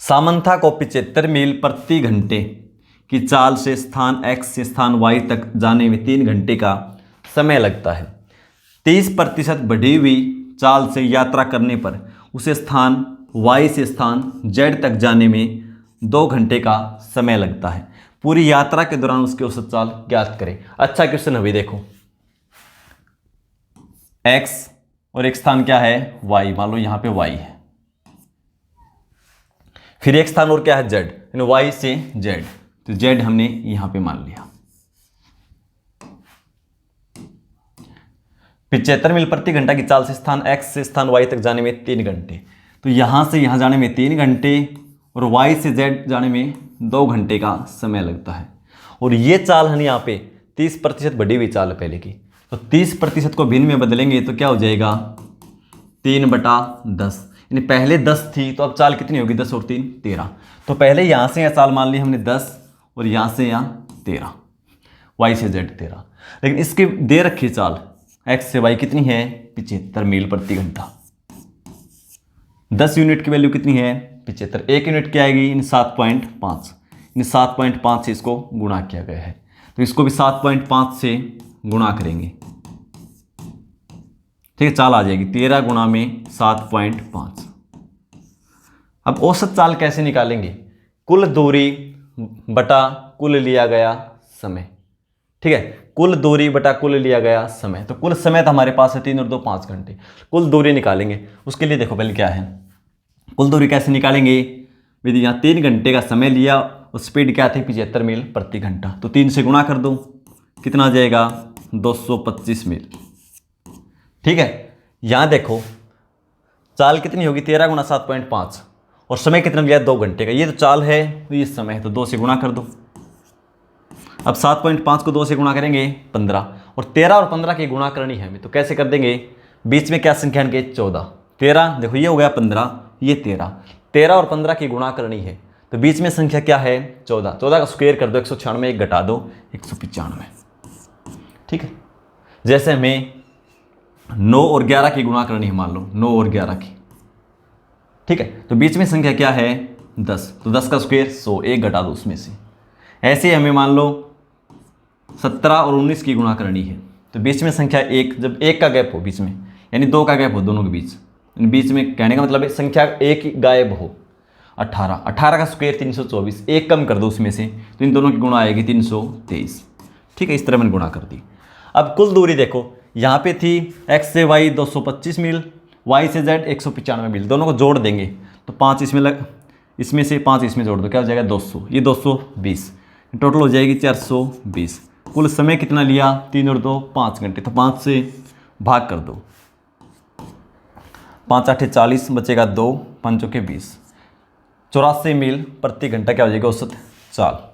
Samantha को 75 मील प्रति घंटे की चाल से स्थान X से स्थान Y तक जाने में 3 घंटे का समय लगता है। 30% बढ़ी हुई चाल से यात्रा करने पर उसे स्थान Y से स्थान Z तक जाने में 2 घंटे का समय लगता है। पूरी यात्रा के दौरान उसकी औसत चाल ज्ञात करें। अच्छा क्वेश्चन अभी देखो, X और एक स्थान क्या है Y, मान लो यहाँ पे Y है, फिर एक स्थान और क्या है Z, यानी Y से Z, तो Z हमने यहां पे मान लिया। 75 मील प्रति घंटा की चाल से स्थान X से स्थान Y तक जाने में 3 घंटे, तो यहां से यहां जाने में 3 घंटे और Y से Z जाने में 2 घंटे का समय लगता है। और ये चाल है यहाँ पे 30% बढ़ी हुई चाल है पहले की, तो 30% को भिन्न में बदलेंगे तो क्या हो जाएगा 3/10, यानी पहले 10 थी तो अब चाल कितनी होगी 10 और 3 13। तो पहले यहाँ से यह चाल मान ली हमने 10 और यहाँ से यहाँ 13, Y से Z 13, लेकिन इसकी दे रखी चाल X से Y कितनी है 75 मील प्रति घंटा। 10 यूनिट की वैल्यू कितनी है 75, 1 यूनिट क्या आएगी 7.5, 7.5 से इसको गुणा किया गया है, तो इसको भी 7.5 से गुणा करेंगे, ठीक है, चाल आ जाएगी 13 गुणा में 7.5। अब औसत चाल कैसे निकालेंगे, कुल दूरी बटा कुल लिया गया समय, ठीक है, कुल दूरी बटा कुल लिया गया समय। तो कुल समय तो हमारे पास है 3 और 2 5 घंटे, कुल दूरी निकालेंगे। उसके लिए देखो पहले क्या है, कुल दूरी कैसे निकालेंगे, यदि यहाँ 3 घंटे का समय लिया और स्पीड क्या थी 75 मील प्रति घंटा, तो 3 से गुणा कर दो, कितना आ जाएगा 225 मील, ठीक है। यहाँ देखो चाल कितनी होगी 13 गुणा 7.5 और समय कितना लिया 2 घंटे का, ये तो चाल है तो ये समय है, तो 2 से गुणा कर दो। अब 7.5 को 2 से गुणा करेंगे 15, और 13 और 15 की गुणा करनी है हमें, तो कैसे कर देंगे, बीच में क्या संख्या इनके 14, 13 देखो ये हो गया 15, ये 13, 13 और 15 की गुणा करनी है, तो बीच में संख्या क्या है 14, 14 का स्क्वायर कर दो 196, एक घटा दो 195, ठीक है। जैसे हमें 9 और 11 की गुणा करनी है, मान लो 9 और 11 की, ठीक है, तो बीच में संख्या क्या है 10, तो 10 का स्क्वायर 100, एक घटा दो उसमें से। ऐसे हमें मान लो 17 और 19 की गुणा करनी है, तो बीच में संख्या 1, जब 1 का गैप हो बीच में, यानी 2 का गैप हो दोनों के बीच, बीच में कहने का मतलब है संख्या 1 ही गायब हो। 18, 18 का स्क्वायर 324, एक कम कर दो उसमें से, तो इन दोनों की गुणा आएगी 323, ठीक है, इस तरह मैंने गुणा कर दी। अब कुल दूरी देखो, यहाँ पे थी X से Y 225 मील, Y से Z 195 मील, दोनों को जोड़ देंगे तो 5 इसमें से 5 इसमें जोड़ दो, क्या हो जाएगा 200, ये 220, टोटल हो जाएगी 420। कुल समय कितना लिया 3 और 2 5 घंटे, तो 5 से भाग कर दो, 5 8 40, बचेगा 2, 5 चौके 20, 84 मील प्रति घंटा क्या हो जाएगा औसत चाल।